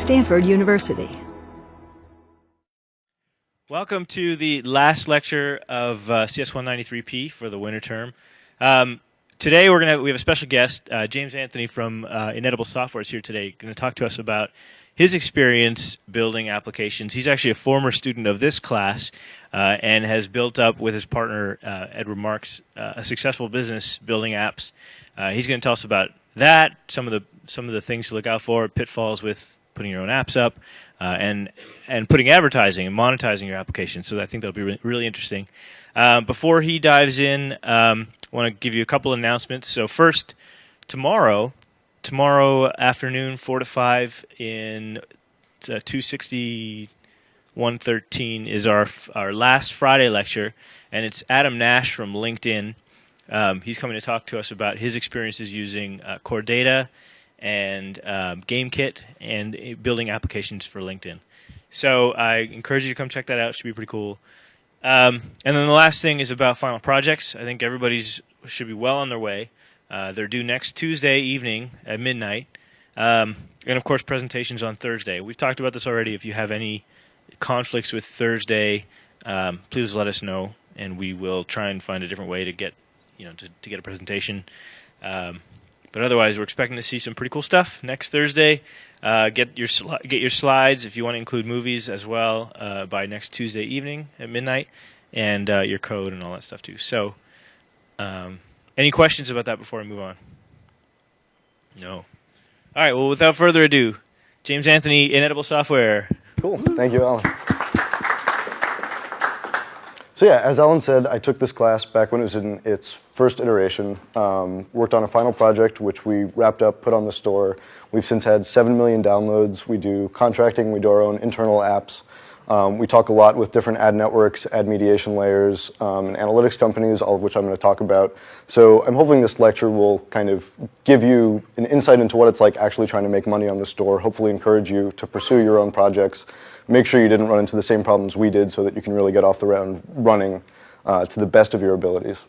Stanford University. Welcome to the last lecture of CS193P for the winter term. Today we have a special guest, James Anthony from Inedible Software is here today, going to talk to us about his experience building applications. He's actually a former student of this class and has built up with his partner, Edward Marks, a successful business building apps. He's going to tell us about that, some of the things to look out for, pitfalls with putting your own apps up, and putting advertising and monetizing your application. So I think that'll be really interesting. Before he dives in, I want to give you a couple of announcements. So first, tomorrow afternoon, 4 to 5 in 260-113 is our last Friday lecture, and it's Adam Nash from LinkedIn. He's coming to talk to us about his experiences using Core Data and GameKit and building applications for LinkedIn. So I encourage you to come check that out. It should be pretty cool. And then the last thing is about final projects. I think everybody's should be well on their way. They're due next Tuesday evening at midnight. And of course, presentations on Thursday. We've talked about this already. If you have any conflicts with Thursday, please let us know, and we will try and find a different way to get, to get a presentation. But otherwise, we're expecting to see some pretty cool stuff next Thursday. Get your slides if you want to include movies as well by next Tuesday evening at midnight, and your code and all that stuff too. So, any questions about that before I move on? No. All right. Well, without further ado, James Anthony, Inedible Software. Cool. Thank you, Alan. So yeah, as Alan said, I took this class back when it was in its first iteration, worked on a final project, which we wrapped up, put on the store. We've since had 7 million downloads. We do contracting. We do our own internal apps. We talk a lot with different ad networks, ad mediation layers, and analytics companies, all of which I'm going to talk about. So I'm hoping this lecture will kind of give you an insight into what it's like actually trying to make money on the store, hopefully encourage you to pursue your own projects, make sure you didn't run into the same problems we did so that you can really get off the ground running to the best of your abilities.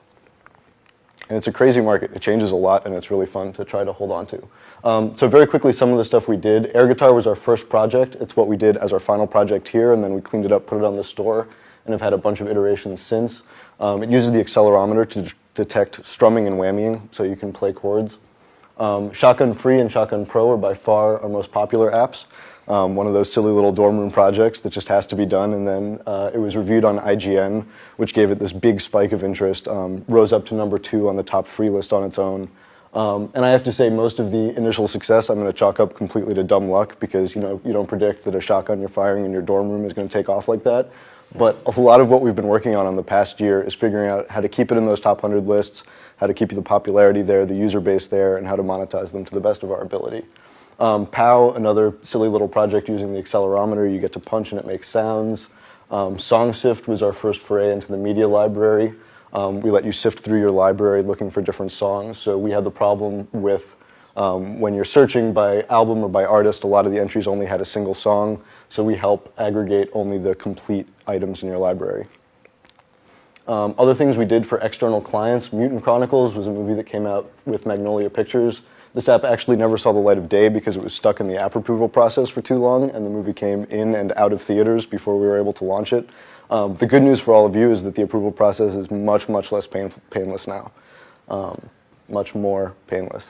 And it's a crazy market. It changes a lot, and it's really fun to try to hold on to. So very quickly, some of the stuff we did. Air Guitar was our first project. It's what we did as our final project here, and then we cleaned it up, put it on the store, and have had a bunch of iterations since. It uses the accelerometer to detect strumming and whammying, so you can play chords. Shotgun Free and Shotgun Pro are by far our most popular apps. One of those silly little dorm room projects that just has to be done, and then it was reviewed on IGN, which gave it this big spike of interest, rose up to number 2 on the top free list on its own. And I have to say, most of the initial success I'm going to chalk up completely to dumb luck, because you don't predict that a shotgun you're firing in your dorm room is going to take off like that. But a lot of what we've been working on the past year is figuring out how to keep it in those top 100 lists, how to keep the popularity there, the user base there, and how to monetize them to the best of our ability. POW, another silly little project using the accelerometer. You get to punch and it makes sounds. SongSift was our first foray into the media library. We let you sift through your library looking for different songs. So we had the problem with when you're searching by album or by artist, a lot of the entries only had a single song. So we help aggregate only the complete items in your library. Other things we did for external clients, Mutant Chronicles was a movie that came out with Magnolia Pictures. This app actually never saw the light of day because it was stuck in the app approval process for too long, and the movie came in and out of theaters before we were able to launch it. The good news for all of you is that the approval process is much, much less painless now. Much more painless.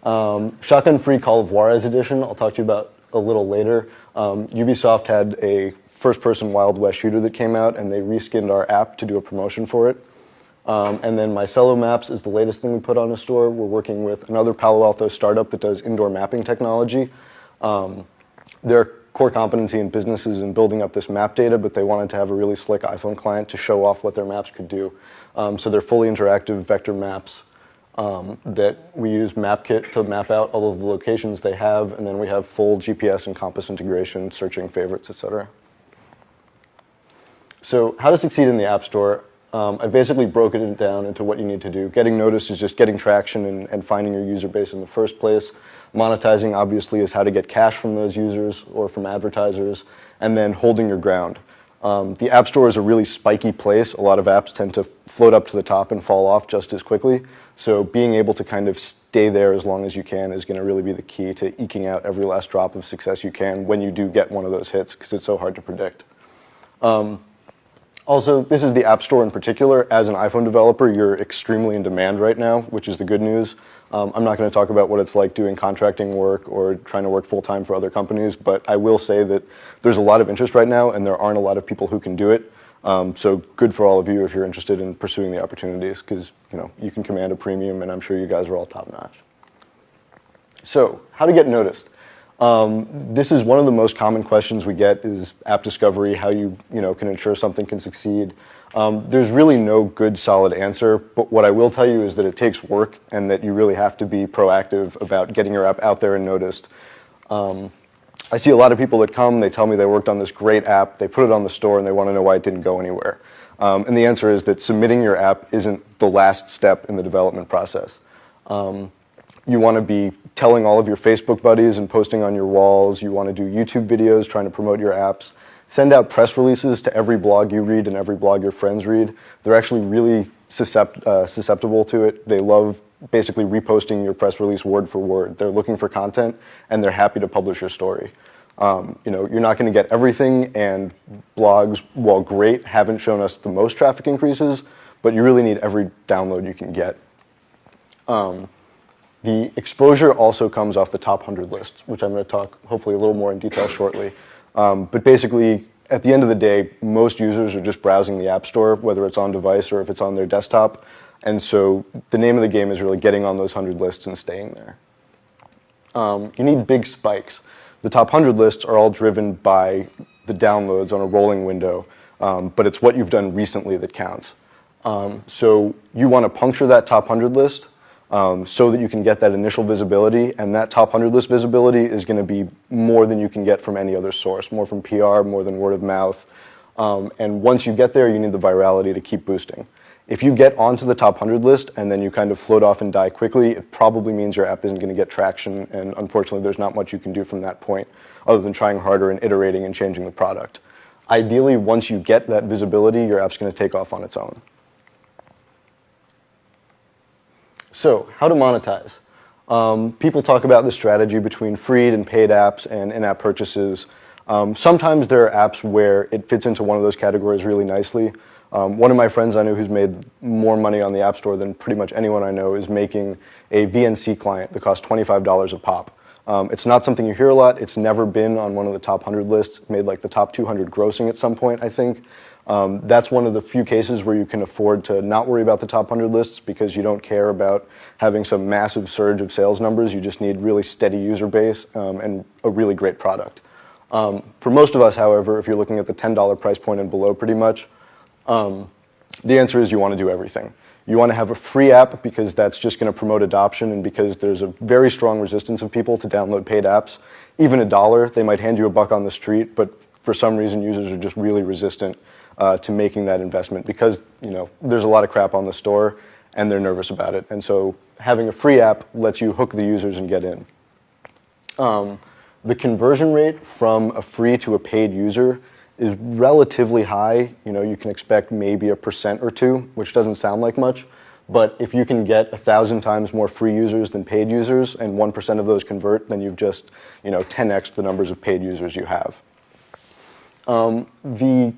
Shotgun Free Call of Juarez edition, I'll talk to you about a little later. Ubisoft had a first-person Wild West shooter that came out, and they reskinned our app to do a promotion for it. And then Mycelo Maps is the latest thing we put on the store. We're working with another Palo Alto startup that does indoor mapping technology. Their core competency in businesses in building up this map data, but they wanted to have a really slick iPhone client to show off what their maps could do. So they're fully interactive vector maps that we use MapKit to map out all of the locations they have, and then we have full GPS and compass integration, searching favorites, etc. So how to succeed in the App Store? I basically broken it down into what you need to do. Getting noticed is just getting traction and finding your user base in the first place. Monetizing, obviously, is how to get cash from those users or from advertisers, and then holding your ground. The App Store is a really spiky place. A lot of apps tend to float up to the top and fall off just as quickly. So being able to kind of stay there as long as you can is going to really be the key to eking out every last drop of success you can when you do get one of those hits, because it's so hard to predict. Also, this is the App Store in particular. As an iPhone developer, you're extremely in demand right now, which is the good news. I'm not going to talk about what it's like doing contracting work or trying to work full-time for other companies, but I will say that there's a lot of interest right now, and there aren't a lot of people who can do it. So good for all of you if you're interested in pursuing the opportunities, because you can command a premium, and I'm sure you guys are all top-notch. So how to get noticed. This is one of the most common questions we get is app discovery, how you can ensure something can succeed. There's really no good solid answer, but what I will tell you is that it takes work and that you really have to be proactive about getting your app out there and noticed. I see a lot of people that come, they tell me they worked on this great app, they put it on the store and they want to know why it didn't go anywhere. And the answer is that submitting your app isn't the last step in the development process. You want to be telling all of your Facebook buddies and posting on your walls. You want to do YouTube videos trying to promote your apps. Send out press releases to every blog you read and every blog your friends read. They're actually really susceptible to it. They love basically reposting your press release word for word. They're looking for content, and they're happy to publish your story. You're not going to get everything, and blogs, while great, haven't shown us the most traffic increases, but you really need every download you can get. The exposure also comes off the top 100 lists, which I'm going to talk hopefully a little more in detail shortly. But basically, at the end of the day, most users are just browsing the App Store, whether it's on device or if it's on their desktop. And so the name of the game is really getting on those 100 lists and staying there. You need big spikes. The top 100 lists are all driven by the downloads on a rolling window, but it's what you've done recently that counts. So you want to puncture that top 100 list so that you can get that initial visibility, and that top 100 list visibility is going to be more than you can get from any other source, more from PR, more than word of mouth. And once you get there, you need the virality to keep boosting. If you get onto the top 100 list and then you kind of float off and die quickly, it probably means your app isn't going to get traction, and unfortunately there's not much you can do from that point other than trying harder and iterating and changing the product. Ideally, once you get that visibility, your app's going to take off on its own. So, how to monetize? People talk about the strategy between free and paid apps and in-app purchases. Sometimes there are apps where it fits into one of those categories really nicely. One of my friends I know who's made more money on the App Store than pretty much anyone I know is making a VNC client that costs $25 a pop. It's not something you hear a lot. It's never been on one of the top 100 lists. It made like the top 200 grossing at some point, I think. That's one of the few cases where you can afford to not worry about the top 100 lists because you don't care about having some massive surge of sales numbers. You just need really steady user base and a really great product. For most of us, however, if you're looking at the $10 price point and below pretty much, the answer is you want to do everything. You want to have a free app because that's just going to promote adoption, and because there's a very strong resistance of people to download paid apps. Even $1, they might hand you $1 on the street, but for some reason users are just really resistant to making that investment because there's a lot of crap on the store and they're nervous about it. And so having a free app lets you hook the users and get in. The conversion rate from a free to a paid user is relatively high. You can expect maybe 1% or 2%, which doesn't sound like much. But if you can get 1,000 times more free users than paid users, and 1% of those convert, then you've just 10x the numbers of paid users you have. The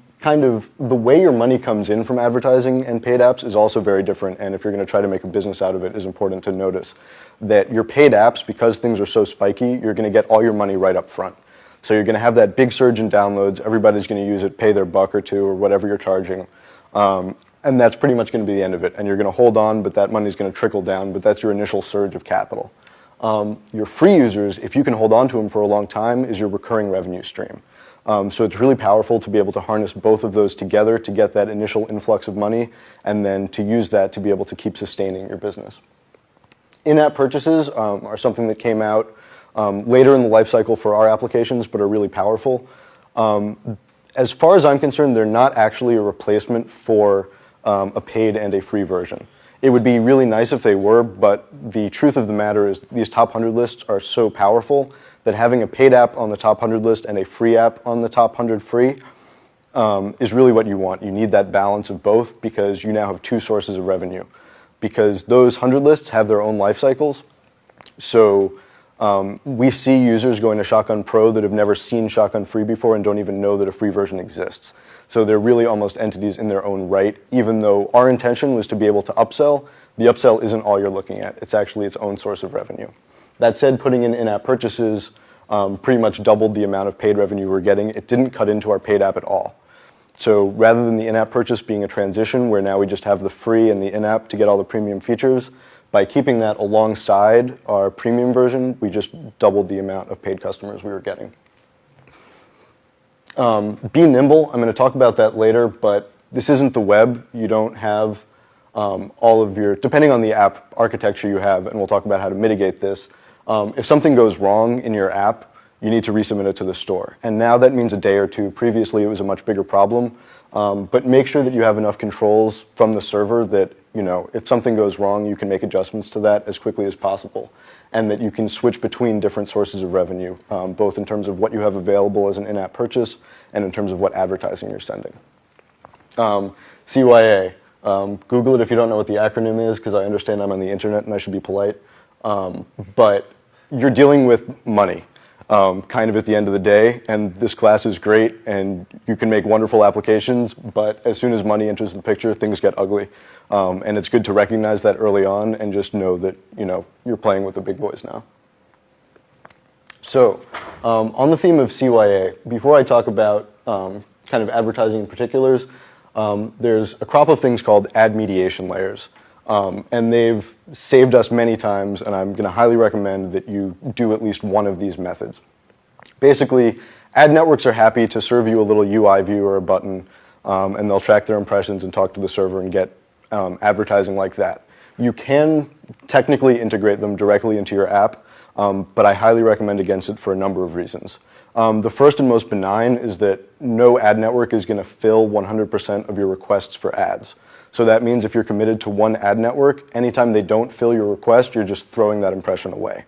way your money comes in from advertising and paid apps is also very different, and if you're going to try to make a business out of it, it's important to notice that your paid apps, because things are so spiky, you're going to get all your money right up front. So you're going to have that big surge in downloads, everybody's going to use it, pay their $1 or $2 or whatever you're charging, and that's pretty much going to be the end of it. And you're going to hold on, but that money's going to trickle down, but that's your initial surge of capital. Your free users, if you can hold on to them for a long time, is your recurring revenue stream. So it's really powerful to be able to harness both of those together to get that initial influx of money, and then to use that to be able to keep sustaining your business. In-app purchases are something that came out later in the life cycle for our applications, but are really powerful. As far as I'm concerned, they're not actually a replacement for a paid and a free version. It would be really nice if they were, but the truth of the matter is these top 100 lists are so powerful that having a paid app on the top 100 list and a free app on the top 100 free is really what you want. You need that balance of both because you now have two sources of revenue. Because those 100 lists have their own life cycles. So we see users going to Shotgun Pro that have never seen Shotgun Free before and don't even know that a free version exists. So they're really almost entities in their own right, even though our intention was to be able to upsell. The upsell isn't all you're looking at. It's actually its own source of revenue. That said, putting in in-app purchases pretty much doubled the amount of paid revenue we're getting. It didn't cut into our paid app at all. So rather than the in-app purchase being a transition where now we just have the free and the in-app to get all the premium features, by keeping that alongside our premium version, we just doubled the amount of paid customers we were getting. Be nimble. I'm going to talk about that later, but this isn't the web. You don't have all of your, depending on the app architecture you have, and we'll talk about how to mitigate this, if something goes wrong in your app, you need to resubmit it to the store. And now that means a day or two. Previously, it was a much bigger problem. But make sure that you have enough controls from the server that, if something goes wrong, you can make adjustments to that as quickly as possible. And that you can switch between different sources of revenue, both in terms of what you have available as an in-app purchase and in terms of what advertising you're sending. CYA. Google it if you don't know what the acronym is, because I understand I'm on the internet and I should be polite. But you're dealing with money. Kind of at the end of the day, and this class is great, and you can make wonderful applications, but as soon as money enters the picture, things get ugly. And it's good to recognize that early on and just know that, you're playing with the big boys now. So, on the theme of CYA, before I talk about kind of advertising in particulars, there's a crop of things called ad mediation layers. And they've saved us many times, and I'm going to highly recommend that you do at least one of these methods. Basically, ad networks are happy to serve you a little UI view or a button, and they'll track their impressions and talk to the server and get advertising like that. You can technically integrate them directly into your app, but I highly recommend against it for a number of reasons. The first and most benign is that no ad network is going to fill 100% of your requests for ads. So that means if you're committed to one ad network, anytime they don't fill your request, you're just throwing that impression away.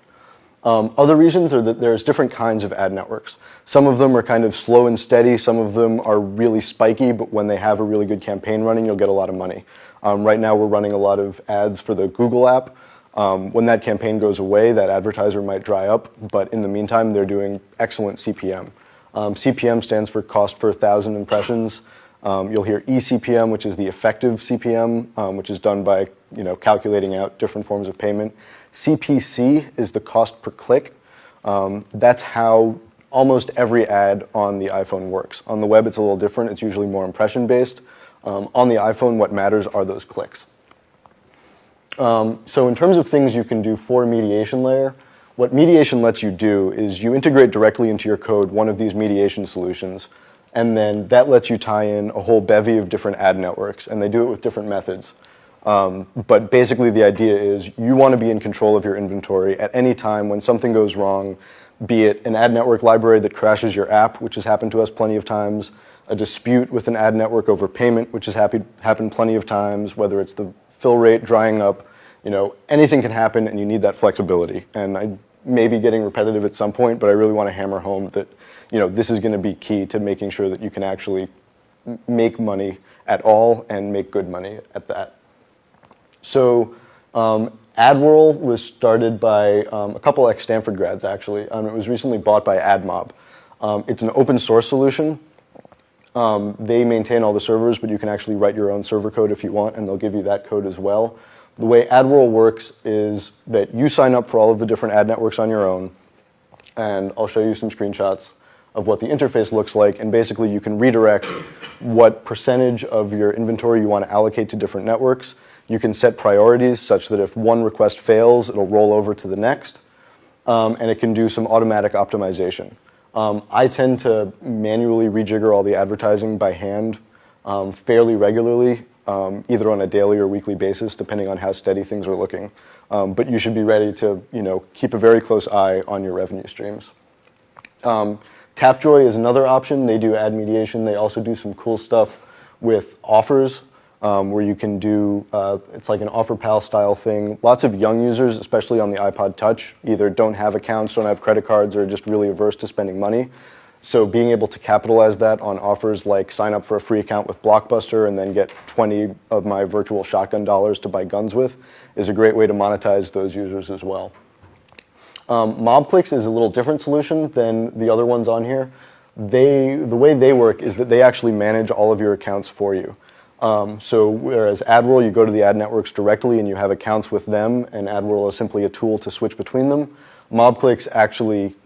Other reasons are that there's different kinds of ad networks. Some of them are kind of slow and steady. Some of them are really spiky, but when they have a really good campaign running, you'll get a lot of money. Right now, we're running a lot of ads for the Google app. When that campaign goes away, that advertiser might dry up, but in the meantime, they're doing excellent CPM. CPM stands for cost per 1,000 impressions. You'll hear eCPM, which is the effective CPM, which is done by calculating out different forms of payment. CPC is the cost per click. That's how almost every ad on the iPhone works. On the web, it's a little different. It's usually more impression-based. On the iPhone, what matters are those clicks. So in terms of things you can do for mediation layer, what mediation lets you do is you integrate directly into your code one of these mediation solutions, and then that lets you tie in a whole bevy of different ad networks, and they do it with different methods. But basically the idea is you want to be in control of your inventory at any time when something goes wrong, be it an ad network library that crashes your app, which has happened to us plenty of times, a dispute with an ad network over payment, which has happened plenty of times, whether it's the fill rate drying up, anything can happen and you need that flexibility. And I may be getting repetitive at some point, but I really want to hammer home that this is going to be key to making sure that you can actually make money at all and make good money at that. So AdWhirl was started by a couple ex-Stanford grads, actually. It was recently bought by AdMob. It's an open source solution. They maintain all the servers, but you can actually write your own server code if you want, and they'll give you that code as well. The way AdWhirl works is that you sign up for all of the different ad networks on your own, and I'll show you some screenshots of what the interface looks like, and basically you can redirect what percentage of your inventory you want to allocate to different networks. You can set priorities such that if one request fails, it'll roll over to the next, and it can do some automatic optimization. I tend to manually rejigger all the advertising by hand fairly regularly, either on a daily or weekly basis, depending on how steady things are looking. But you should be ready to keep a very close eye on your revenue streams. Tapjoy is another option. They do ad mediation. They also do some cool stuff with offers, where you can do, it's like an OfferPal style thing. Lots of young users, especially on the iPod Touch, either don't have accounts, don't have credit cards, or are just really averse to spending money. So being able to capitalize that on offers like sign up for a free account with Blockbuster and then get 20 of my virtual shotgun dollars to buy guns with is a great way to monetize those users as well. MobClicks is a little different solution than the other ones on here. The way they work is that they actually manage all of your accounts for you. So whereas AdWorld, you go to the ad networks directly and you have accounts with them, and AdWorld is simply a tool to switch between them, MobClicks actually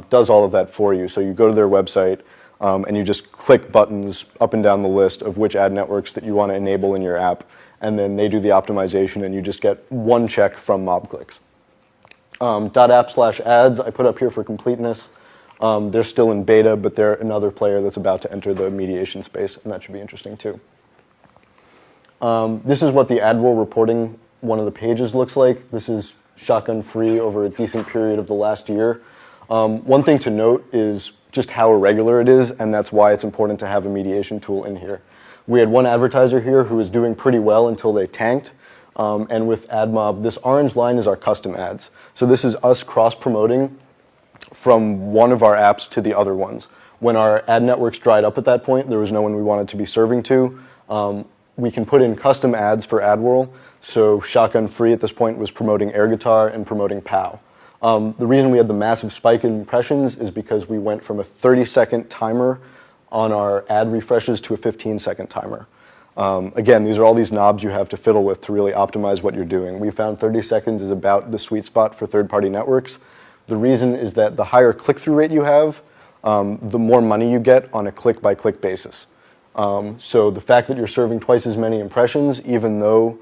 does all of that for you. So you go to their website and you just click buttons up and down the list of which ad networks that you want to enable in your app, and then they do the optimization and you just get one check from MobClicks. .app/ads I put up here for completeness. They're still in beta, but they're another player that's about to enter the mediation space, and that should be interesting too. This is what the AdWorld reporting, one of the pages, looks like. This is shotgun free over a decent period of the last year. One thing to note is just how irregular it is, and that's why it's important to have a mediation tool in here. We had one advertiser here who was doing pretty well until they tanked, and with AdMob, this orange line is our custom ads. So this is us cross-promoting from one of our apps to the other ones. When our ad networks dried up at that point, there was no one we wanted to be serving to. We can put in custom ads for AdWorld, so Shotgun Free at this point was promoting air guitar and promoting POW. The reason we had the massive spike in impressions is because we went from a 30-second timer on our ad refreshes to a 15-second timer. Again, these are all these knobs you have to fiddle with to really optimize what you're doing. We found 30 seconds is about the sweet spot for third-party networks. The reason is that the higher click-through rate you have, the more money you get on a click-by-click basis. So the fact that you're serving twice as many impressions, even though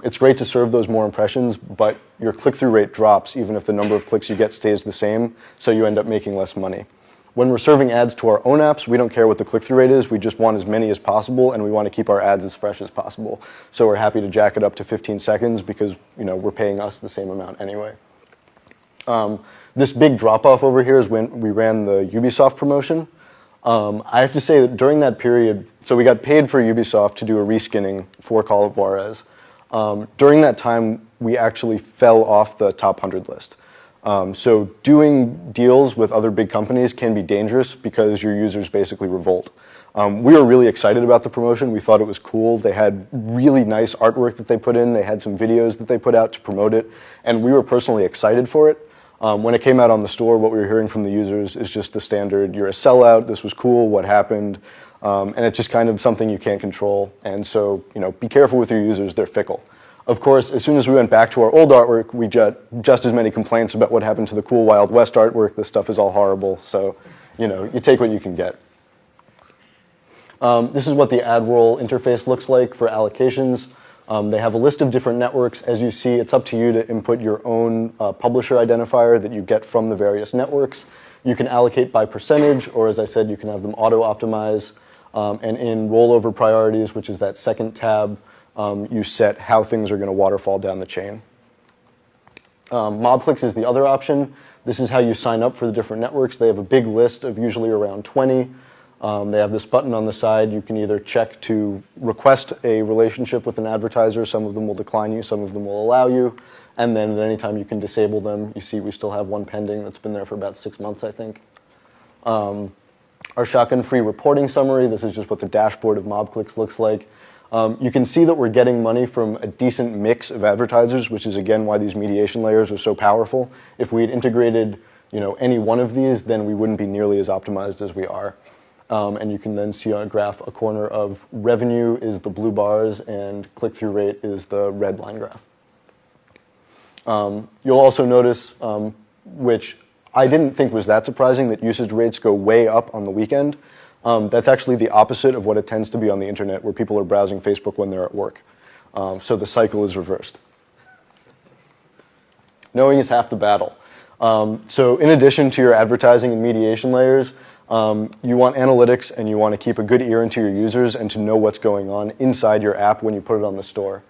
it's great to serve those more impressions, but your click-through rate drops even if the number of clicks you get stays the same, so you end up making less money. When we're serving ads to our own apps, we don't care what the click-through rate is, we just want as many as possible, and we want to keep our ads as fresh as possible. So we're happy to jack it up to 15 seconds because we're paying us the same amount anyway. This big drop-off over here is when we ran the Ubisoft promotion. I have to say that during that period, so we got paid for Ubisoft to do a reskinning for Call of Juarez. During that time, we actually fell off the top 100 list. So doing deals with other big companies can be dangerous because your users basically revolt. We were really excited about the promotion. We thought it was cool. They had really nice artwork that they put in. They had some videos that they put out to promote it, and we were personally excited for it. When it came out on the store, what we were hearing from the users is just the standard, you're a sellout, this was cool, what happened? And it's just kind of something you can't control. And so, be careful with your users, they're fickle. Of course, as soon as we went back to our old artwork, we got just as many complaints about what happened to the cool Wild West artwork. This stuff is all horrible. So, you take what you can get. This is what the AdWorld interface looks like for allocations. They have a list of different networks. As you see, it's up to you to input your own publisher identifier that you get from the various networks. You can allocate by percentage, or as I said, you can have them auto-optimize. And in rollover priorities, which is that second tab, you set how things are going to waterfall down the chain. MobClicks is the other option. This is how you sign up for the different networks. They have a big list of usually around 20. They have this button on the side. You can either check to request a relationship with an advertiser. Some of them will decline you, some of them will allow you. And then at any time you can disable them. You see we still have one pending that's been there for about 6 months, I think. Our shotgun-free reporting summary, this is just what the dashboard of MobClicks looks like. You can see that we're getting money from a decent mix of advertisers, which is again why these mediation layers are so powerful. If we had integrated any one of these, then we wouldn't be nearly as optimized as we are. And you can then see on a graph a corner of revenue is the blue bars and click-through rate is the red line graph. You'll also notice, which I didn't think was that surprising, that usage rates go way up on the weekend. That's actually the opposite of what it tends to be on the internet, where people are browsing Facebook when they're at work. So the cycle is reversed. Knowing is half the battle. So in addition to your advertising and mediation layers, you want analytics and you want to keep a good ear into your users and to know what's going on inside your app when you put it on the store.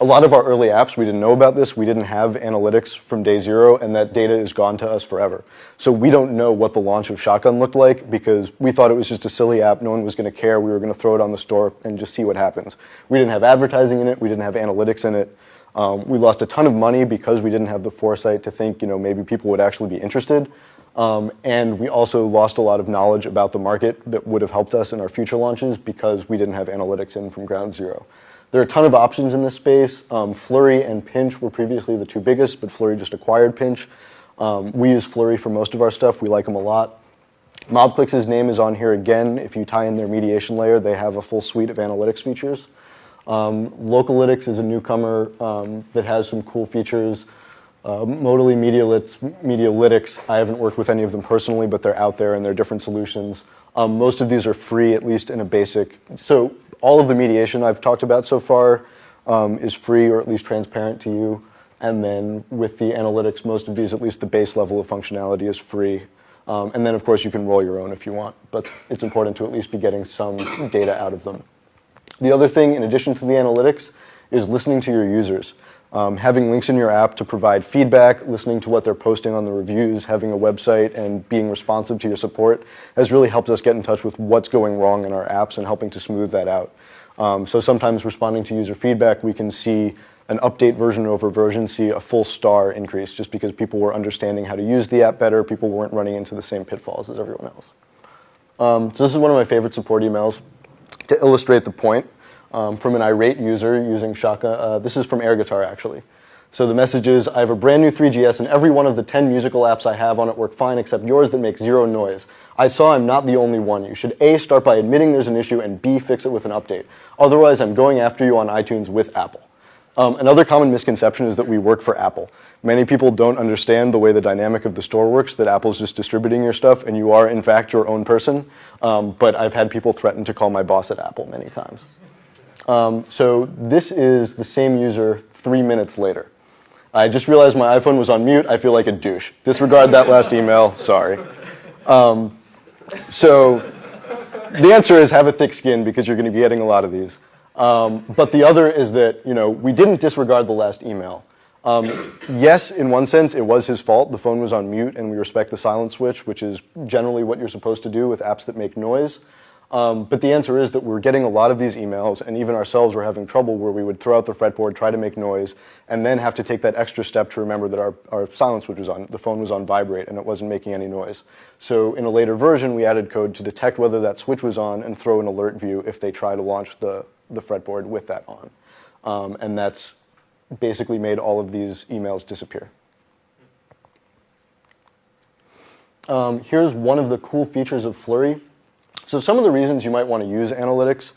A lot of our early apps, we didn't know about this. We didn't have analytics from day zero, and that data is gone to us forever. So we don't know what the launch of Shotgun looked like because we thought it was just a silly app. No one was going to care. We were going to throw it on the store and just see what happens. We didn't have advertising in it. We didn't have analytics in it. We lost a ton of money because we didn't have the foresight to think, maybe people would actually be interested. And we also lost a lot of knowledge about the market that would have helped us in our future launches because we didn't have analytics in from ground zero. There are a ton of options in this space. Flurry and Pinch were previously the two biggest, but Flurry just acquired Pinch. We use Flurry for most of our stuff. We like them a lot. MobClick's name is on here again. If you tie in their mediation layer, they have a full suite of analytics features. Localytics is a newcomer that has some cool features. Modally Medialytics, I haven't worked with any of them personally, but they're out there and they're different solutions. Most of these are free, at least in a basic. So all of the mediation I've talked about so far is free or at least transparent to you. And then with the analytics, most of these, at least the base level of functionality is free. And then, of course, you can roll your own if you want, but it's important to at least be getting some data out of them. The other thing, in addition to the analytics, is listening to your users. Having links in your app to provide feedback, listening to what they're posting on the reviews, having a website, and being responsive to your support has really helped us get in touch with what's going wrong in our apps and helping to smooth that out. So sometimes responding to user feedback, we can see an update version over version, see a full star increase just because people were understanding how to use the app better, people weren't running into the same pitfalls as everyone else. So this is one of my favorite support emails to illustrate the point. From an irate user using Shaka. This is from air guitar, actually. So the message is, I have a brand new 3GS and every one of the 10 musical apps I have on it work fine except yours that makes zero noise. I saw I'm not the only one. You should A, start by admitting there's an issue, and B, fix it with an update. Otherwise, I'm going after you on iTunes with Apple. Another common misconception is that we work for Apple. Many people don't understand the way the dynamic of the store works, that Apple's just distributing your stuff and you are, in fact, your own person. But I've had people threaten to call my boss at Apple many times. So this is the same user 3 minutes later. I just realized my iPhone was on mute. I feel like a douche. Disregard that last email. Sorry. So the answer is have a thick skin because you're going to be getting a lot of these. But the other is that, we didn't disregard the last email. Yes, in one sense, it was his fault. The phone was on mute, and we respect the silent switch, which is generally what you're supposed to do with apps that make noise. But the answer is that we're getting a lot of these emails, and even ourselves were having trouble where we would throw out the fretboard, try to make noise, and then have to take that extra step to remember that our silent switch was on. The phone was on vibrate, and it wasn't making any noise. So in a later version, we added code to detect whether that switch was on and throw an alert view if they try to launch the fretboard with that on. And that's basically made all of these emails disappear. Here's one of the cool features of Flurry. So some of the reasons you might want to use analytics,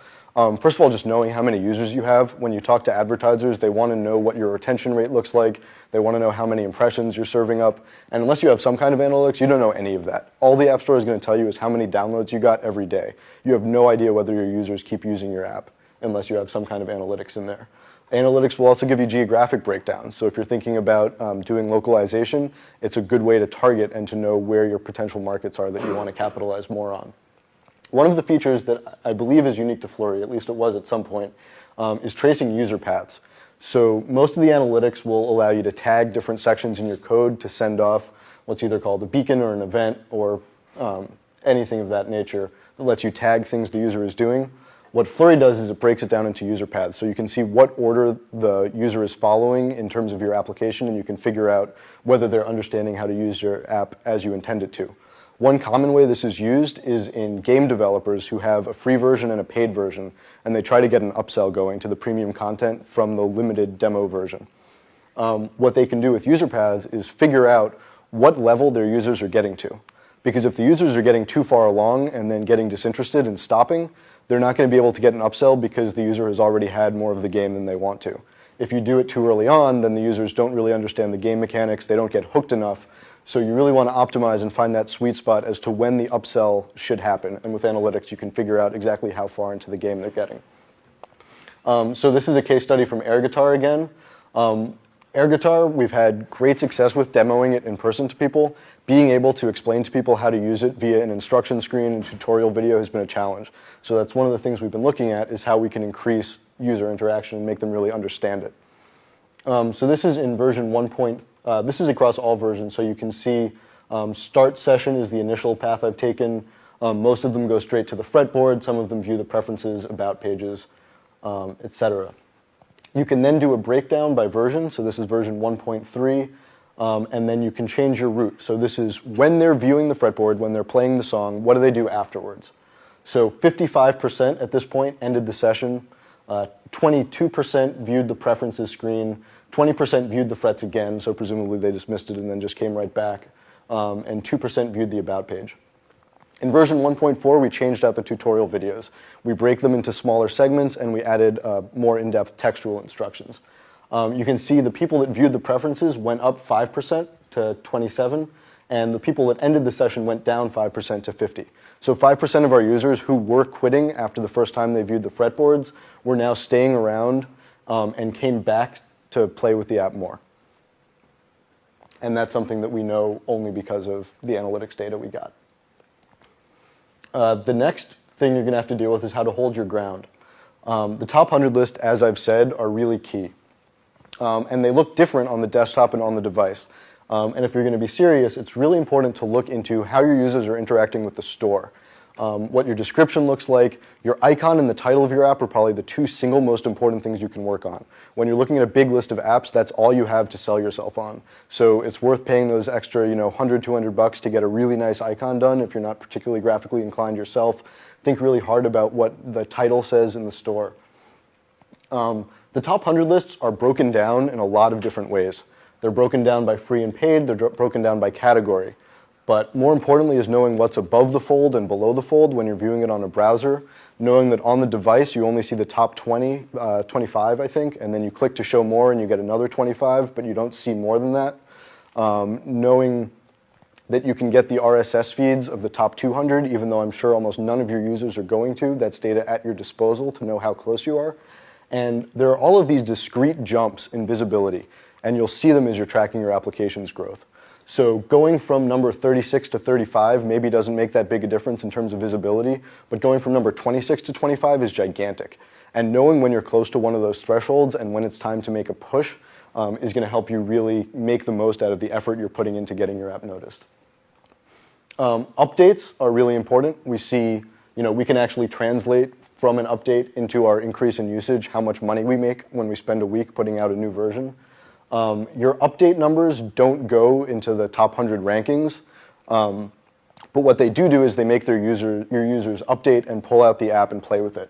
first of all, just knowing how many users you have. When you talk to advertisers, they want to know what your retention rate looks like. They want to know how many impressions you're serving up. And unless you have some kind of analytics, you don't know any of that. All the App Store is going to tell you is how many downloads you got every day. You have no idea whether your users keep using your app unless you have some kind of analytics in there. Analytics will also give you geographic breakdowns. So if you're thinking about doing localization, it's a good way to target and to know where your potential markets are that you want to capitalize more on. One of the features that I believe is unique to Flurry, at least it was at some point, is tracing user paths. So most of the analytics will allow you to tag different sections in your code to send off what's either called a beacon or an event or anything of that nature that lets you tag things the user is doing. What Flurry does is it breaks it down into user paths. So you can see what order the user is following in terms of your application, and you can figure out whether they're understanding how to use your app as you intend it to. One common way this is used is in game developers who have a free version and a paid version, and they try to get an upsell going to the premium content from the limited demo version. What they can do with user paths is figure out what level their users are getting to. Because if the users are getting too far along and then getting disinterested and stopping, they're not going to be able to get an upsell because the user has already had more of the game than they want to. If you do it too early on, then the users don't really understand the game mechanics, they don't get hooked enough. So you really want to optimize and find that sweet spot as to when the upsell should happen. And with analytics, you can figure out exactly how far into the game they're getting. So this is a case study from air guitar again. Air guitar, we've had great success with demoing it in person to people. Being able to explain to people how to use it via an instruction screen and tutorial video has been a challenge. So that's one of the things we've been looking at is how we can increase user interaction and make them really understand it. So this is in version 1. This is across all versions, so you can see start session is the initial path I've taken. Most of them go straight to the fretboard. Some of them view the preferences, about pages, etc. You can then do a breakdown by version. So this is version 1.3. and then you can change your route. So this is when they're viewing the fretboard, when they're playing the song, what do they do afterwards? So 55% at this point ended the session, 22% viewed the preferences screen, 20% viewed the frets again, so presumably they dismissed it and then just came right back, and 2% viewed the about page. In version 1.4, we changed out the tutorial videos. We break them into smaller segments, and we added more in-depth textual instructions. You can see the people that viewed the preferences went up 5% to 27, and the people that ended the session went down 5% to 50. So 5% of our users who were quitting after the first time they viewed the fretboards were now staying around and came back to play with the app more. And that's something that we know only because of the analytics data we got. The next thing you're going to have to deal with is how to hold your ground. The top 100 list, as I've said, are really key. And they look different on the desktop and on the device. And if you're going to be serious, it's really important to look into how your users are interacting with the store. What your description looks like, your icon and the title of your app are probably the two single most important things you can work on. When you're looking at a big list of apps, that's all you have to sell yourself on. So it's worth paying those extra, $100, $200 to get a really nice icon done if you're not particularly graphically inclined yourself. Think really hard about what the title says in the store. The top 100 lists are broken down in a lot of different ways. They're broken down by free and paid, they're broken down by category. But more importantly is knowing what's above the fold and below the fold when you're viewing it on a browser, knowing that on the device you only see the top 25, I think, and then you click to show more and you get another 25, but you don't see more than that. Knowing that you can get the RSS feeds of the top 200, even though I'm sure almost none of your users are going to. That's data at your disposal to know how close you are. And there are all of these discrete jumps in visibility, and you'll see them as you're tracking your application's growth. So going from number 36 to 35 maybe doesn't make that big a difference in terms of visibility, but going from number 26 to 25 is gigantic. And knowing when you're close to one of those thresholds and when it's time to make a push is going to help you really make the most out of the effort you're putting into getting your app noticed. Updates are really important. We see, we can actually translate from an update into our increase in usage, how much money we make when we spend a week putting out a new version. Your update numbers don't go into the top 100 rankings, but what they do is they make your users update and pull out the app and play with it.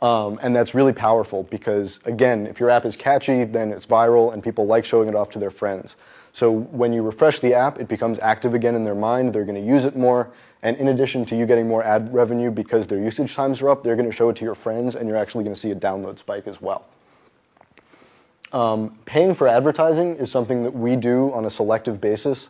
And that's really powerful because, again, if your app is catchy, then it's viral and people like showing it off to their friends. So when you refresh the app, it becomes active again in their mind, they're going to use it more, and in addition to you getting more ad revenue because their usage times are up, they're going to show it to your friends and you're actually going to see a download spike as well. Paying for advertising is something that we do on a selective basis.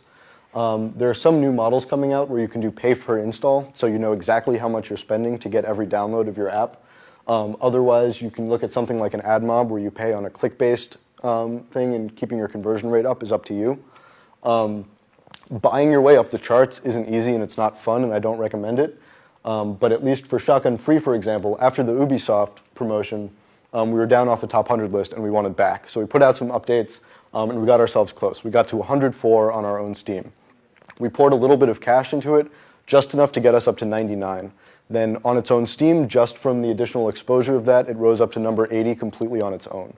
There are some new models coming out where you can do pay per install, so you know exactly how much you're spending to get every download of your app. Otherwise, you can look at something like an ad mob where you pay on a click-based thing, and keeping your conversion rate up is up to you. Buying your way up the charts isn't easy and it's not fun, and I don't recommend it. But at least for Shotgun Free, for example, after the Ubisoft promotion, we were down off the top 100 list and we wanted back. So we put out some updates and we got ourselves close. We got to 104 on our own Steam. We poured a little bit of cash into it, just enough to get us up to 99. Then on its own Steam, just from the additional exposure of that, it rose up to number 80 completely on its own.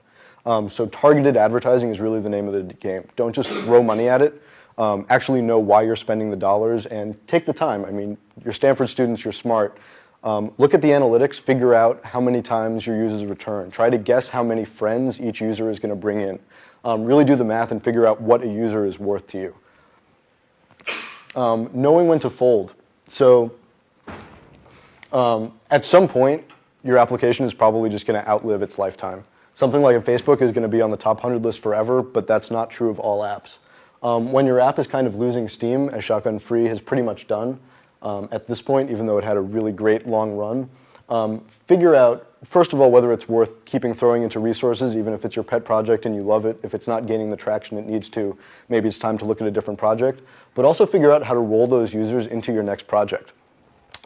So targeted advertising is really the name of the game. Don't just throw money at it. Actually know why you're spending the dollars and take the time. I mean, you're Stanford students, you're smart. Look at the analytics, figure out how many times your users return. Try to guess how many friends each user is going to bring in. Really do the math and figure out what a user is worth to you. Knowing when to fold. So at some point, your application is probably just going to outlive its lifetime. Something like a Facebook is going to be on the top 100 list forever, but that's not true of all apps. When your app is kind of losing steam, as Shotgun Free has pretty much done at this point, even though it had a really great long run, figure out, first of all, whether it's worth keeping throwing into resources, even if it's your pet project and you love it. If it's not gaining the traction it needs to, maybe it's time to look at a different project. But also figure out how to roll those users into your next project.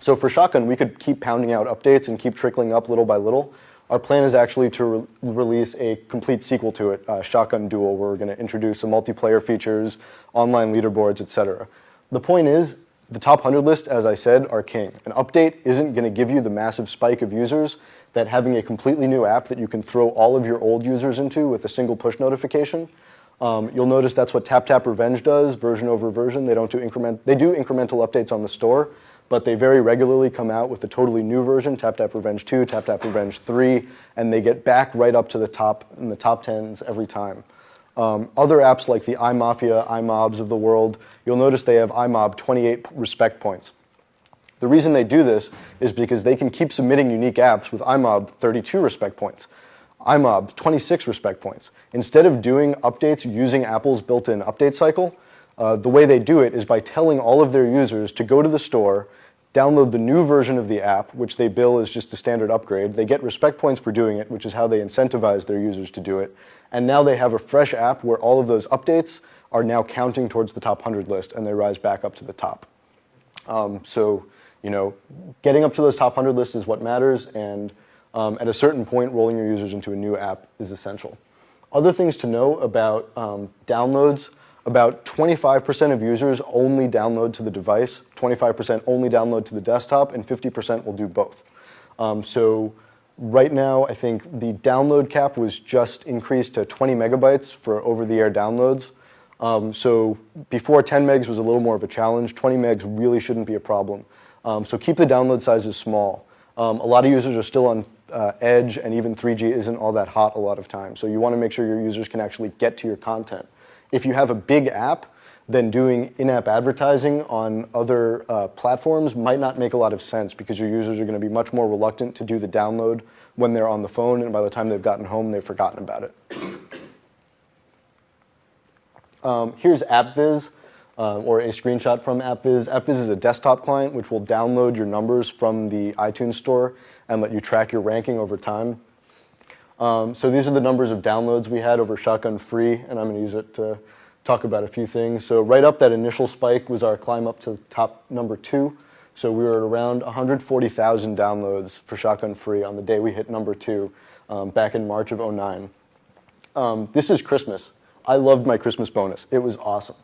So for Shotgun, we could keep pounding out updates and keep trickling up little by little. Our plan is actually to release a complete sequel to it, Shotgun Duel, where we're going to introduce some multiplayer features, online leaderboards, etc. The point is, the top 100 list, as I said, are king. An update isn't going to give you the massive spike of users that having a completely new app that you can throw all of your old users into with a single push notification. You'll notice that's what Tap Tap Revenge does, version over version. They do incremental updates on the store, but they very regularly come out with a totally new version, Tap Tap Revenge 2, Tap Tap Revenge 3, and they get back right up to the top in the top 10s every time. Other apps like the iMafia, iMobs of the world, you'll notice they have iMob 28 respect points. The reason they do this is because they can keep submitting unique apps with iMob 32 respect points, iMob 26 respect points. Instead of doing updates using Apple's built-in update cycle, the way they do it is by telling all of their users to go to the store, download the new version of the app, which they bill as just a standard upgrade. They get respect points for doing it, which is how they incentivize their users to do it. And now they have a fresh app where all of those updates are now counting towards the top 100 list, and they rise back up to the top. So, getting up to those top 100 lists is what matters, and at a certain point, rolling your users into a new app is essential. Other things to know about downloads: about 25% of users only download to the device, 25% only download to the desktop, and 50% will do both. So right now, I think the download cap was just increased to 20 megabytes for over-the-air downloads. So before 10 megs was a little more of a challenge, 20 megs really shouldn't be a problem. So keep the download sizes small. A lot of users are still on Edge, and even 3G isn't all that hot a lot of times. So you want to make sure your users can actually get to your content. If you have a big app, then doing in-app advertising on other platforms might not make a lot of sense, because your users are going to be much more reluctant to do the download when they're on the phone, and by the time they've gotten home, they've forgotten about it. Here's AppViz, or a screenshot from AppViz. AppViz is a desktop client which will download your numbers from the iTunes store and let you track your ranking over time. So these are the numbers of downloads we had over Shotgun Free, and I'm going to use it to talk about a few things. So right up, that initial spike was our climb up to top number 2. So we were at around 140,000 downloads for Shotgun Free on the day we hit number 2 back in March of '09. This is Christmas. I loved my Christmas bonus. It was awesome.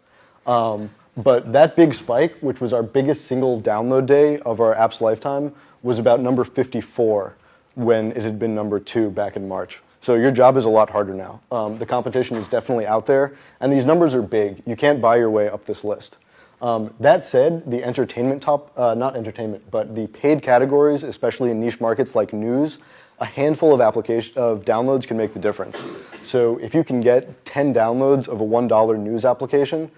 But that big spike, which was our biggest single download day of our app's lifetime, was about number 54 when it had been number 2 back in March. So your job is a lot harder now. The competition is definitely out there, and these numbers are big. You can't buy your way up this list. That said, the not entertainment, but the paid categories, especially in niche markets like news, a handful of downloads can make the difference. So if you can get 10 downloads of a $1 news application,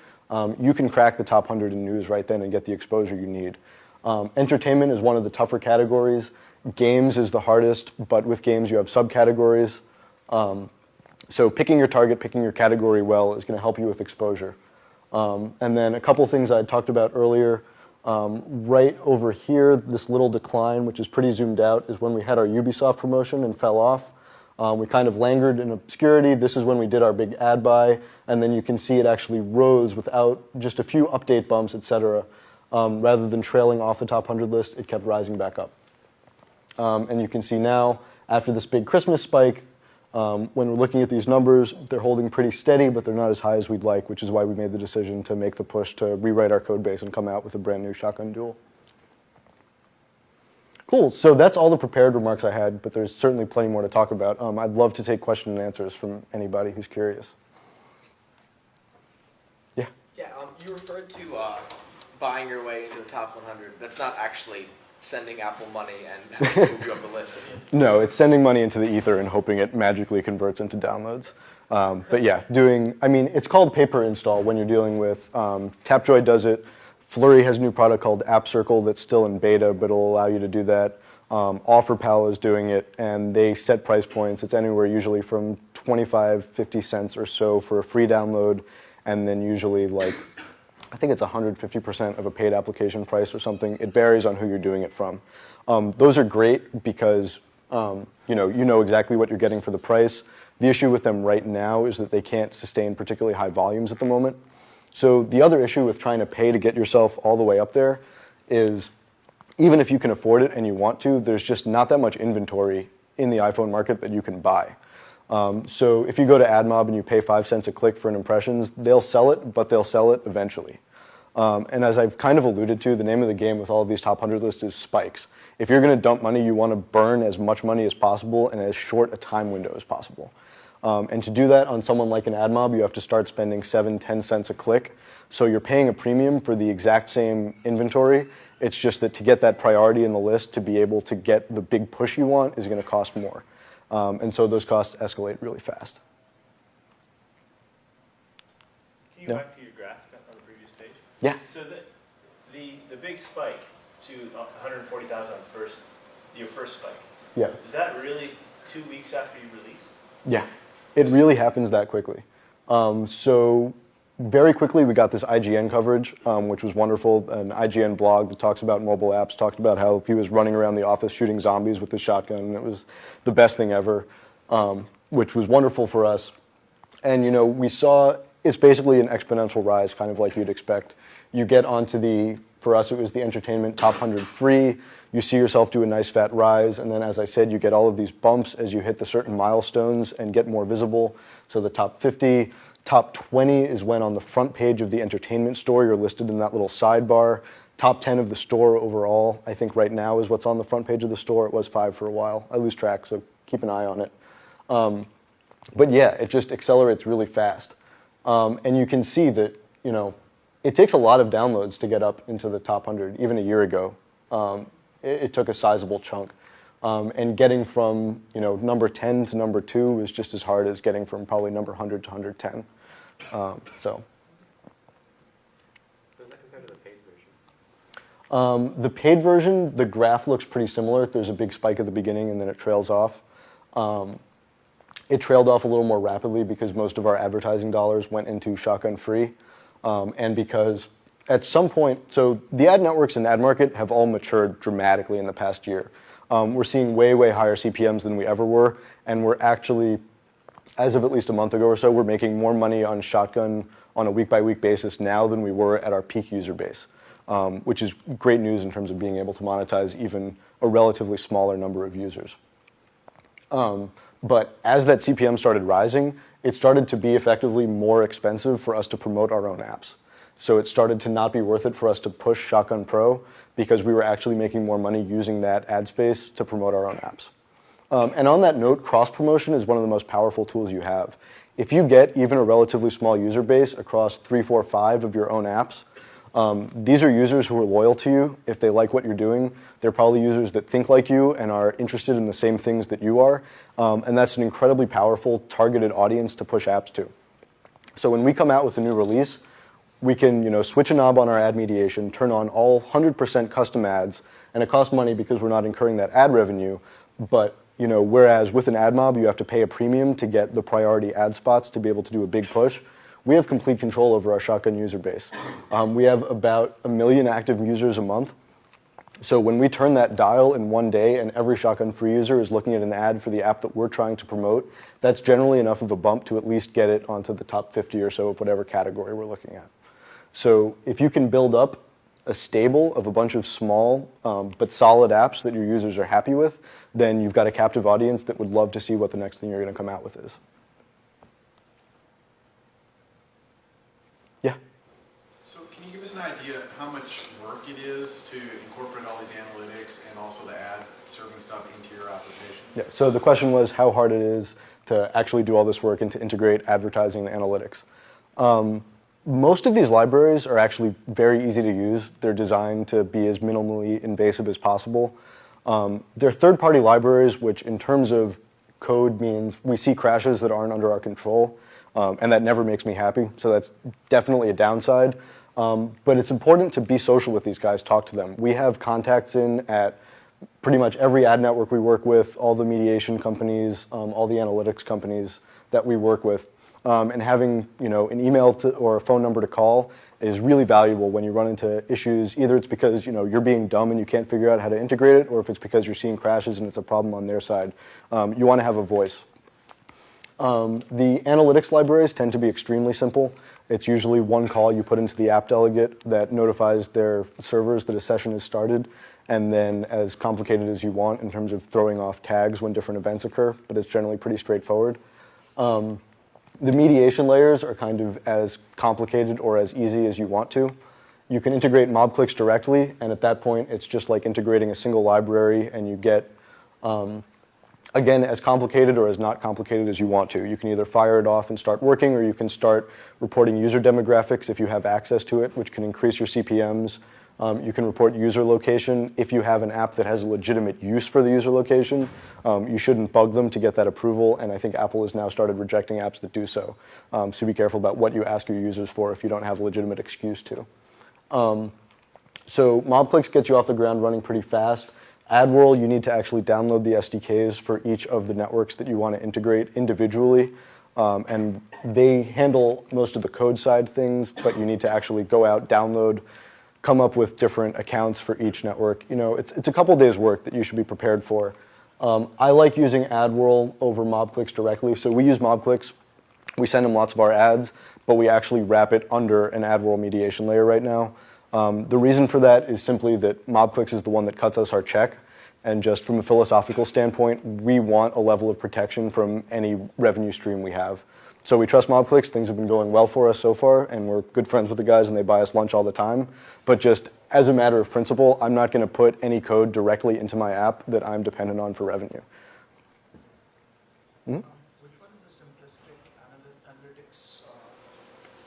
you can crack the top 100 in news right then and get the exposure you need. Entertainment is one of the tougher categories. Games is the hardest, but with games you have subcategories. So picking your target, picking your category well is going to help you with exposure. And then a couple things I talked about earlier. Right over here, this little decline, which is pretty zoomed out, is when we had our Ubisoft promotion and fell off. We kind of languored in obscurity. This is when we did our big ad buy, and then you can see it actually rose without just a few update bumps, etc. Rather than trailing off the top 100 list, it kept rising back up. And you can see now, after this big Christmas spike, when we're looking at these numbers, they're holding pretty steady, but they're not as high as we'd like, which is why we made the decision to make the push to rewrite our code base and come out with a brand new Shotgun Duel. Cool, so that's all the prepared remarks I had, but there's certainly plenty more to talk about. I'd love to take question and answers from anybody who's curious. Yeah? Yeah, you referred to buying your way into the top 100. That's not actually sending Apple money and having to move you up the list. No, it's sending money into the ether and hoping it magically converts into downloads. But yeah, it's called pay-per-install when you're dealing with, Tapjoy does it. Flurry has a new product called App Circle that's still in beta, but it'll allow you to do that. OfferPal is doing it, and they set price points. It's anywhere usually from 25, 50 cents or so for a free download, and then usually I think it's 150% of a paid application price or something. It varies on who you're doing it from. Those are great because you know exactly what you're getting for the price. The issue with them right now is that they can't sustain particularly high volumes at the moment. So the other issue with trying to pay to get yourself all the way up there is, even if you can afford it and you want to, there's just not that much inventory in the iPhone market that you can buy. So if you go to AdMob and you pay 5 cents a click for an impressions, they'll sell it, but they'll sell it eventually. And as I've kind of alluded to, the name of the game with all of these top 100 lists is spikes. If you're going to dump money, you want to burn as much money as possible in as short a time window as possible. And to do that on someone like an AdMob, you have to start spending 7-10 cents a click. So you're paying a premium for the exact same inventory. It's just that to get that priority in the list, to be able to get the big push you want, is going to cost more. And so those costs escalate really fast. Can you go back to your graphic on the previous page? Yeah. So the big spike to 140,000 on your first spike. Yeah. Is that really 2 weeks after you release? Yeah. It really happens that quickly. So very quickly we got this IGN coverage, which was wonderful. An IGN blog that talks about mobile apps, talked about how he was running around the office shooting zombies with his shotgun, and it was the best thing ever, which was wonderful for us. And we saw it's basically an exponential rise, kind of like you'd expect. You get onto for us it was the entertainment top 100 free. You see yourself do a nice fat rise, and then as I said, you get all of these bumps as you hit the certain milestones and get more visible. So the top 50, top 20 is when on the front page of the entertainment store you're listed in that little sidebar. Top 10 of the store overall, I think right now is what's on the front page of the store. It was 5 for a while. I lose track, so keep an eye on it. But yeah, it just accelerates really fast. And you can see that, it takes a lot of downloads to get up into the top 100, even a year ago. It took a sizable chunk. And getting from, number 10 to number 2 is just as hard as getting from probably number 100 to 110. So. Does that compare to the paid version? The paid version, the graph looks pretty similar. There's a big spike at the beginning and then it trails off. It trailed off a little more rapidly because most of our advertising dollars went into shotgun free. And because at some point, so the ad networks and ad market have all matured dramatically in the past year. We're seeing way, way higher CPMs than we ever were. And we're actually, as of at least a month ago or so, we're making more money on shotgun on a week-by-week basis now than we were at our peak user base, which is great news in terms of being able to monetize even a relatively smaller number of users. But as that CPM started rising, it started to be effectively more expensive for us to promote our own apps. So it started to not be worth it for us to push Shotgun Pro because we were actually making more money using that ad space to promote our own apps. And on that note, cross-promotion is one of the most powerful tools you have. If you get even a relatively small user base across 3, 4, 5 of your own apps, these are users who are loyal to you. If they like what you're doing, they're probably users that think like you and are interested in the same things that you are. And that's an incredibly powerful targeted audience to push apps to. So when we come out with a new release, we can switch a knob on our ad mediation, turn on all 100% custom ads, and it costs money because we're not incurring that ad revenue. But whereas with an ad mob, you have to pay a premium to get the priority ad spots to be able to do a big push, we have complete control over our Shotgun user base. We have about 1 million active users a month. So when we turn that dial in one day and every Shotgun free user is looking at an ad for the app that we're trying to promote, that's generally enough of a bump to at least get it onto the top 50 or so of whatever category we're looking at. So if you can build up a stable of a bunch of small but solid apps that your users are happy with, then you've got a captive audience that would love to see what the next thing you're going to come out with is. Yeah? So can you give us an idea how much work it is to incorporate all these analytics and also the ad serving stuff into your application? Yeah, so the question was how hard it is to actually do all this work and to integrate advertising and analytics. Most of these libraries are actually very easy to use. They're designed to be as minimally invasive as possible. They're third-party libraries, which in terms of code means we see crashes that aren't under our control, and that never makes me happy. So that's definitely a downside. But it's important to be social with these guys, talk to them. We have contacts in at pretty much every ad network we work with, all the mediation companies, all the analytics companies that we work with. And having an email or a phone number to call is really valuable when you run into issues. Either it's because you're being dumb and you can't figure out how to integrate it, or if it's because you're seeing crashes and it's a problem on their side. You want to have a voice. The analytics libraries tend to be extremely simple. It's usually one call you put into the app delegate that notifies their servers that a session has started, and then as complicated as you want in terms of throwing off tags when different events occur, but it's generally pretty straightforward. The mediation layers are kind of as complicated or as easy as you want to. You can integrate mob clicks directly, and at that point, it's just like integrating a single library, and you get again, as complicated or as not complicated as you want to. You can either fire it off and start working, or you can start reporting user demographics if you have access to it, which can increase your CPMs. You can report user location. If you have an app that has a legitimate use for the user location, you shouldn't bug them to get that approval, and I think Apple has now started rejecting apps that do so. So be careful about what you ask your users for if you don't have a legitimate excuse to. So MobClicks gets you off the ground running pretty fast. AdWorld, you need to actually download the SDKs for each of the networks that you want to integrate individually. And they handle most of the code side things, but you need to actually go out, download, come up with different accounts for each network. You know, it's a couple days work that you should be prepared for. I like using AdWorld over MobClicks directly. So we use MobClicks. We send them lots of our ads, but we actually wrap it under an AdWorld mediation layer right now. The reason for that is simply that MobClicks is the one that cuts us our check, and just from a philosophical standpoint, we want a level of protection from any revenue stream we have. So we trust MobClicks. Things have been going well for us so far, and we're good friends with the guys, and they buy us lunch all the time. But just as a matter of principle, I'm not going to put any code directly into my app that I'm dependent on for revenue. Which one is the simplistic analytics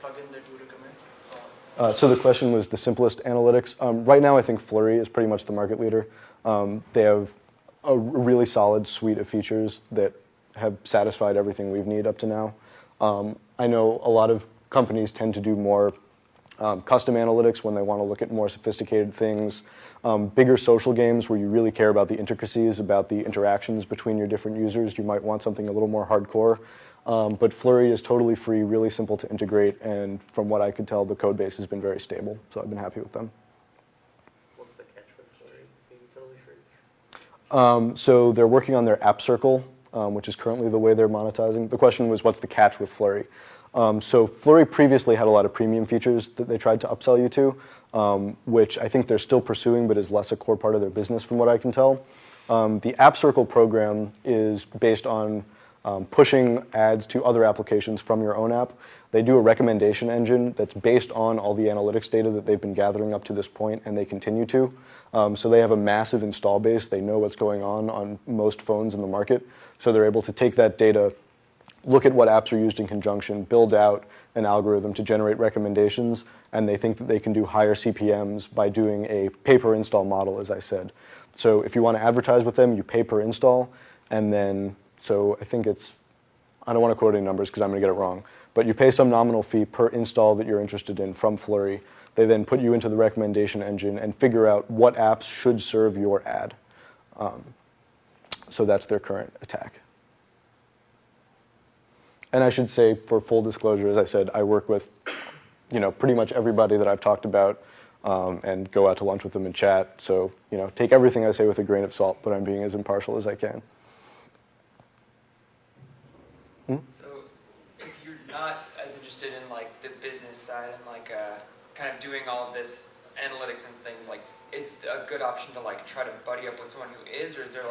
plugin that you recommend? So the question was the simplest analytics. Right now, I think Flurry is pretty much the market leader. They have a really solid suite of features that have satisfied everything we've needed up to now. I know a lot of companies tend to do more custom analytics when they want to look at more sophisticated things. Bigger social games where you really care about the intricacies, about the interactions between your different users, you might want something a little more hardcore. But Flurry is totally free, really simple to integrate, and from what I could tell, the code base has been very stable, so I've been happy with them. What's the catch with Flurry being totally free? So they're working on their App Circle, which is currently the way they're monetizing. The question was, what's the catch with Flurry? So Flurry previously had a lot of premium features that they tried to upsell you to, which I think they're still pursuing, but is less a core part of their business from what I can tell. The App Circle program is based on pushing ads to other applications from your own app. They do a recommendation engine that's based on all the analytics data that they've been gathering up to this point, and they continue to. So they have a massive install base. They know what's going on most phones in the market. So they're able to take that data, look at what apps are used in conjunction, build out an algorithm to generate recommendations, and they think that they can do higher CPMs by doing a pay-per-install model, as I said. So if you want to advertise with them, you pay per install, and then, so I think it's, I don't want to quote any numbers because I'm going to get it wrong, but you pay some nominal fee per install that you're interested in from Flurry. They then put you into the recommendation engine and figure out what apps should serve your ad. So that's their current attack. And I should say, for full disclosure, as I said, I work with, pretty much everybody that I've talked about, and go out to lunch with them and chat. So, take everything I say with a grain of salt, but I'm being as impartial as I can. So, if you're not as interested in the business side and kind of doing all of this analytics and things, is a good option to try to buddy up with someone who is, or is there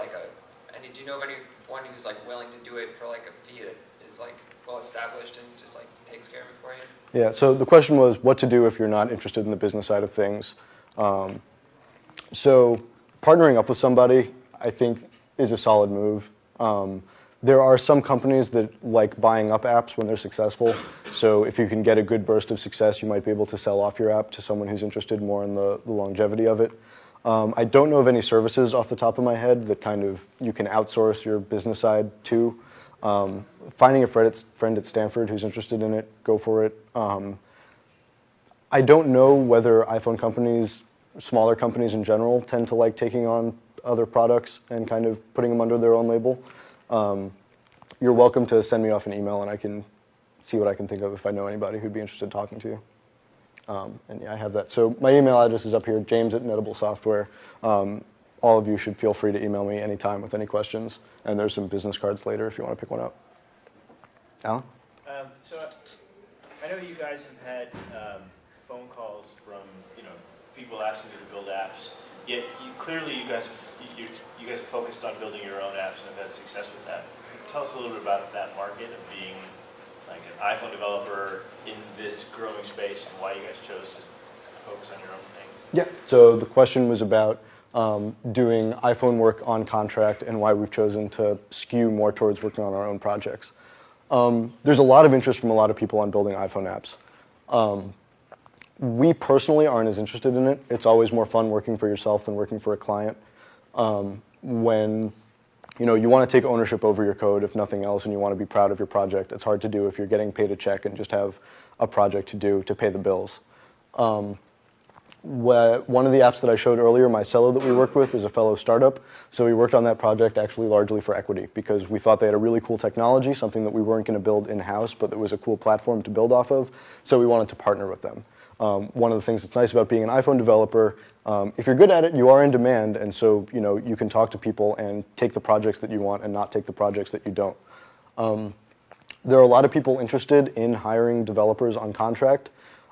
do you know of anyone who's willing to do it for a fee that is well established and just takes care of it for you? Yeah. So the question was what to do if you're not interested in the business side of things. So partnering up with somebody, I think, is a solid move. There are some companies that like buying up apps when they're successful. So if you can get a good burst of success, you might be able to sell off your app to someone who's interested more in the longevity of it. I don't know of any services off the top of my head that kind of you can outsource your business side to. Finding a friend at Stanford who's interested in it, go for it. I don't know whether iPhone companies, smaller companies in general, tend to like taking on other products and kind of putting them under their own label. You're welcome to send me off an email and I can see what I can think of if I know anybody who'd be interested in talking to you. And yeah, I have that. So my email address is up here, James@Notable Software. All of you should feel free to email me anytime with any questions. And there's some business cards later if you want to pick one up. Alan? So I know you guys have had phone calls from people asking you to build apps. Yet clearly you guys have focused on building your own apps and have had success with that. Tell us a little bit about that market of being an iPhone developer in this growing space and why you guys chose to focus on your own things. Yeah. So the question was about doing iPhone work on contract and why we've chosen to skew more towards working on our own projects. There's a lot of interest from a lot of people on building iPhone apps. We personally aren't as interested in it. It's always more fun working for yourself than working for a client. When you want to take ownership over your code, if nothing else, and you want to be proud of your project, it's hard to do if you're getting paid a check and just have a project to do to pay the bills. One of the apps that I showed earlier, Mycello, that we worked with, is a fellow startup. So we worked on that project actually largely for equity because we thought they had a really cool technology, something that we weren't going to build in-house, but that was a cool platform to build off of. So we wanted to partner with them. One of the things that's nice about being an iPhone developer, if you're good at it, you are in demand, and so you can talk to people and take the projects that you want and not take the projects that you don't. There are a lot of people interested in hiring developers on contract.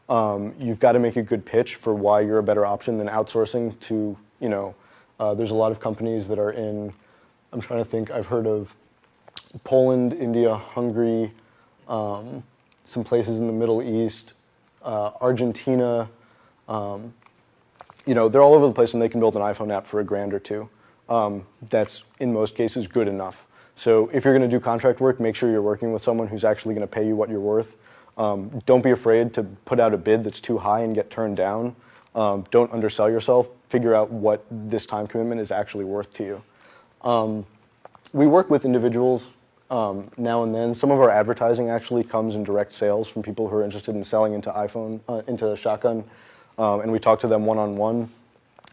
You've got to make a good pitch for why you're a better option than outsourcing to, there's a lot of companies that are in, I'm trying to think, I've heard of Poland, India, Hungary, some places in the Middle East, Argentina, they're all over the place and they can build an iPhone app for $1,000 or $2,000. That's, in most cases, good enough. So if you're going to do contract work, make sure you're working with someone who's actually going to pay you what you're worth. Don't be afraid to put out a bid that's too high and get turned down. Don't undersell yourself. Figure out what this time commitment is actually worth to you. We work with individuals now and then. Some of our advertising actually comes in direct sales from people who are interested in selling into iPhone, into Shotgun, and we talk to them one-on-one.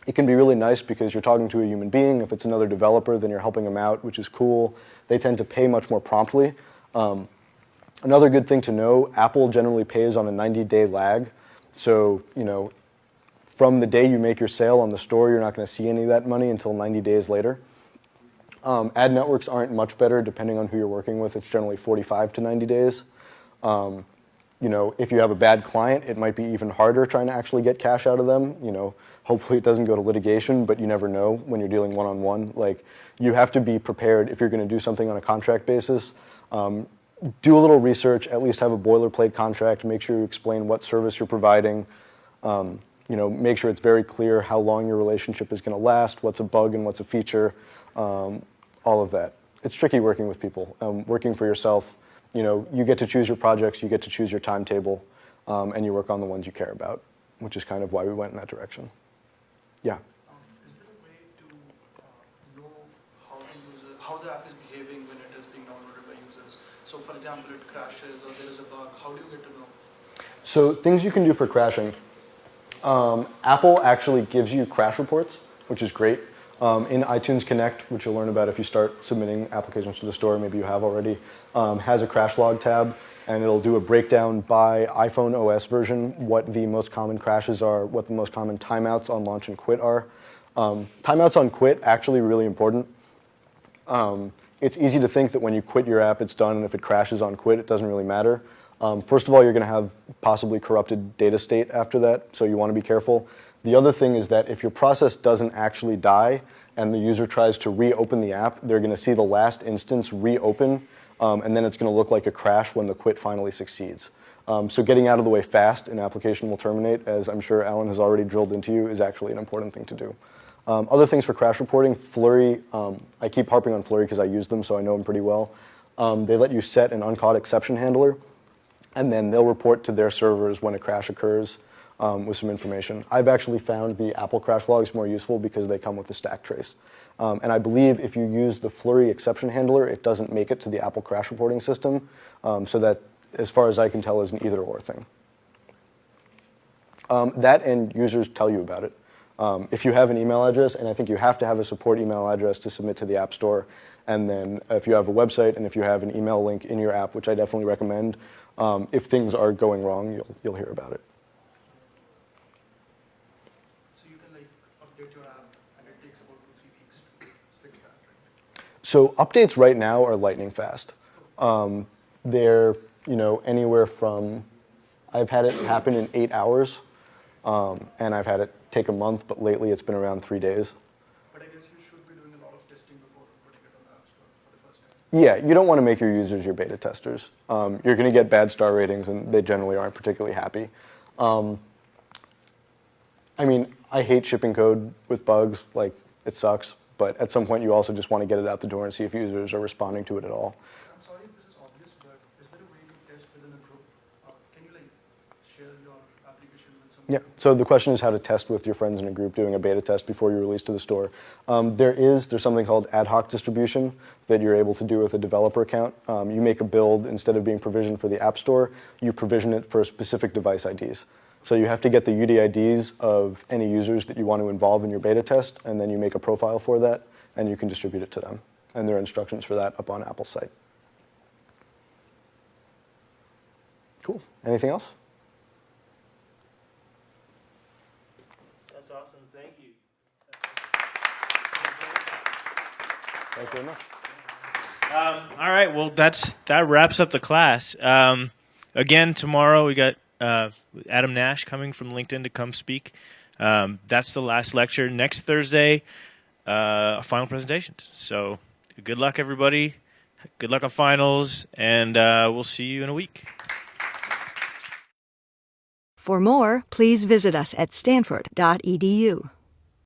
It can be really nice because you're talking to a human being. If it's another developer, then you're helping them out, which is cool. They tend to pay much more promptly. Another good thing to know, Apple generally pays on a 90-day lag. So, from the day you make your sale on the store, you're not going to see any of that money until 90 days later. Ad networks aren't much better depending on who you're working with. It's generally 45 to 90 days. If you have a bad client, it might be even harder trying to actually get cash out of them. Hopefully it doesn't go to litigation, but you never know when you're dealing one-on-one. Like, you have to be prepared if you're going to do something on a contract basis. Do a little research, at least have a boilerplate contract, make sure you explain what service you're providing, make sure it's very clear how long your relationship is going to last, what's a bug and what's a feature, all of that. It's tricky working with people. Working for yourself, you get to choose your projects, you get to choose your timetable, and you work on the ones you care about, which is kind of why we went in that direction. Yeah. Is there a way to know how the app is behaving when it is being downloaded by users? So, for example, it crashes or there is a bug. How do you get to know? So things you can do for crashing. Apple actually gives you crash reports, which is great. In iTunes Connect, which you'll learn about if you start submitting applications to the store, maybe you have already, has a crash log tab, and it'll do a breakdown by iPhone OS version, what the most common crashes are, what the most common timeouts on launch and quit are. Timeouts on quit, actually really important. It's easy to think that when you quit your app, it's done, and if it crashes on quit, it doesn't really matter. First of all, you're going to have possibly corrupted data state after that, so you want to be careful. The other thing is that if your process doesn't actually die and the user tries to reopen the app, they're going to see the last instance reopen, and then it's going to look like a crash when the quit finally succeeds. So getting out of the way fast, an application will terminate, as I'm sure Alan has already drilled into you, is actually an important thing to do. Other things for crash reporting, Flurry, I keep harping on Flurry because I use them, so I know them pretty well. They let you set an uncaught exception handler, and then they'll report to their servers when a crash occurs with some information. I've actually found the Apple crash logs more useful because they come with a stack trace. And I believe if you use the Flurry exception handler, it doesn't make it to the Apple crash reporting system, so that, as far as I can tell, is an either-or thing. That and users tell you about it. If you have an email address, and I think you have to have a support email address to submit to the App Store, and then if you have a website and if you have an email link in your app, which I definitely recommend, if things are going wrong, you'll hear about it. So you can update your app and it takes about 2-3 weeks to fix that, right? So updates right now are lightning fast. They're anywhere from, I've had it happen in 8 hours, and I've had it take a month, but lately it's been around 3 days. But I guess you should be doing a lot of testing before putting it on the App Store for the first time. Yeah, you don't want to make your users your beta testers. You're going to get bad star ratings, and they generally aren't particularly happy. I mean, I hate shipping code with bugs. Like, it sucks. But at some point, you also just want to get it out the door and see if users are responding to it at all. I'm sorry if this is obvious, but is there a way to test within a group? Can you like share your application with someone? Yeah, so the question is how to test with your friends in a group, doing a beta test before you release to the store. There's something called ad hoc distribution that you're able to do with a developer account. You make a build, instead of being provisioned for the App Store, you provision it for specific device IDs. So you have to get the UDIDs of any users that you want to involve in your beta test, and then you make a profile for that, and you can distribute it to them. And there are instructions for that up on Apple's site. Cool. Anything else? That's awesome. Thank you. Thank you very much. All right. Well, that wraps up the class. Again, tomorrow we got Adam Nash coming from LinkedIn to come speak. That's the last lecture. Next Thursday, final presentations. So good luck, everybody. Good luck on finals, and we'll see you in a week. For more, please visit us at stanford.edu.